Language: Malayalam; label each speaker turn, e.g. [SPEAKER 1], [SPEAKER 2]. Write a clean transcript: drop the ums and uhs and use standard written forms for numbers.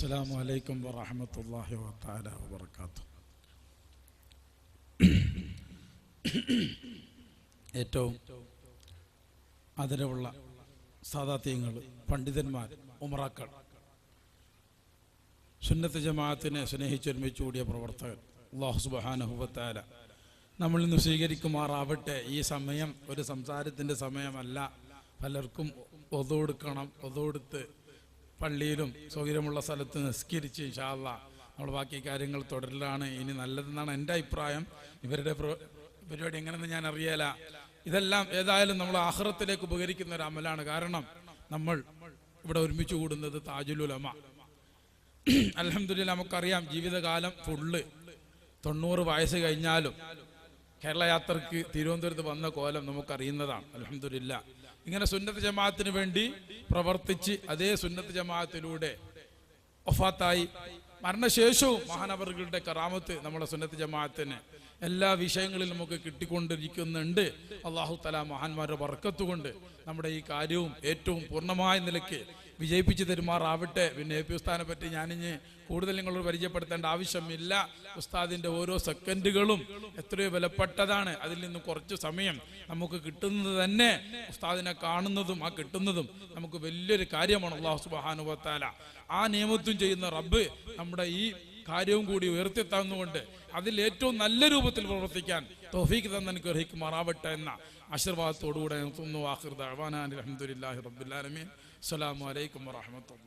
[SPEAKER 1] അസ്സലാമു അലൈക്കും വറഹ്മത്തുള്ളാഹി വതആല വബറകാതുഹു. ഏറ്റവും ആദരവുള്ള സാദാത്യങ്ങൾ, പണ്ഡിതന്മാർ, ഉമറാക്കൾ, സുന്നത്ത് ജമാഅത്തിനെ സ്നേഹിച്ചൊരുമിച്ച് കൂടിയ പ്രവർത്തകർ, അല്ലാഹു സുബ്ഹാനഹു വതആല നമ്മളിൽ നിന്ന് സ്വീകരിക്കുമാറാവട്ടെ. ഈ സമയം ഒരു സംസാരത്തിൻ്റെ സമയമല്ല. പലർക്കും ഒതു കൊടുക്കണം. ഒതു കൊടുത്ത് പള്ളിയിലും സൗകര്യമുള്ള സ്ഥലത്ത് നിസ്കരിച്ച് ഇൻഷാ അല്ലാഹ് നമ്മൾ ബാക്കി കാര്യങ്ങൾ തുടരലാണ് ഇനി നല്ലതെന്നാണ് എൻ്റെ അഭിപ്രായം. ഇവരുടെ പരിപാടി എങ്ങനെയെന്ന് ഞാൻ അറിയാല. ഇതെല്ലാം ഏതായാലും നമ്മൾ ആഖിറത്തിലേക്ക് ഉപകരിക്കുന്ന ഒരു അമലാണ്. കാരണം നമ്മൾ ഇവിടെ ഒരുമിച്ച് കൂടുന്നത് താജുൽ ഉലമ. അൽഹംദുലില്ലാഹ് നമുക്കറിയാം, ജീവിതകാലം ഫുള്ള് 90 വയസ്സ് കഴിഞ്ഞാലും കേരള യാത്രക്ക് തിരുവനന്തപുരത്ത് വന്ന കോലം നമുക്കറിയുന്നതാണ്. അൽഹംദുലില്ലാഹ് ഇങ്ങനെ സുന്നത്ത് ജമാഅത്തിന് വേണ്ടി പ്രവർത്തിച്ച് അതേ സുന്നത്ത് ജമാഅത്തിലൂടെ വഫാത്തായി മരണശേഷവും മഹാനവറുകളുടെ കറാമത്ത് നമ്മുടെ സുന്നത്ത് ജമാഅത്തിന് എല്ലാ വിഷയങ്ങളിലും നമുക്ക് കിട്ടിക്കൊണ്ടിരിക്കുന്നുണ്ട്. അല്ലാഹു തആല മഹാന്മാരുടെ ബർക്കത്ത് കൊണ്ട് നമ്മുടെ ഈ കാര്യവും ഏറ്റവും പൂർണ്ണമായ നിലയ്ക്ക് വിജയിപ്പിച്ച് തരുമാറാവട്ടെ. പിന്നെ എ പി ഉസ്താദിനെ പറ്റി ഞാനിഞ്ഞ് കൂടുതൽ നിങ്ങളോട് പരിചയപ്പെടുത്തേണ്ട ആവശ്യമില്ല. ഉസ്താദിൻ്റെ ഓരോ സെക്കൻഡുകളും എത്രയോ വിലപ്പെട്ടതാണ്. അതിൽ നിന്ന് കുറച്ച് സമയം നമുക്ക് കിട്ടുന്നത് തന്നെ ഉസ്താദിനെ കാണുന്നതും ആ കിട്ടുന്നതും നമുക്ക് വലിയൊരു കാര്യമാണ്. അല്ലാഹു സുബ്ഹാനഹു വ തആല ആ നിയമത്തും ചെയ്യുന്ന റബ്ബ് നമ്മുടെ ഈ കാര്യവും കൂടി ഉയർത്തിത്തന്നുകൊണ്ട് അതിൽ ഏറ്റവും നല്ല രൂപത്തിൽ പ്രവർത്തിക്കാൻ തൗഫീഖ് തന്നെനിക്ക് ഗ്രഹിക്കുമാറാവട്ടെ എന്ന ആശീർവാദത്തോടുകൂടെ നിർത്തുന്നു. ആഖിർ ദഅ്വാനാ അൽഹംദുലില്ലാഹി റബ്ബിൽ ആലമീൻ. അസ്സലാമു അലൈക്കും വറഹ്മത്തുള്ളാഹി.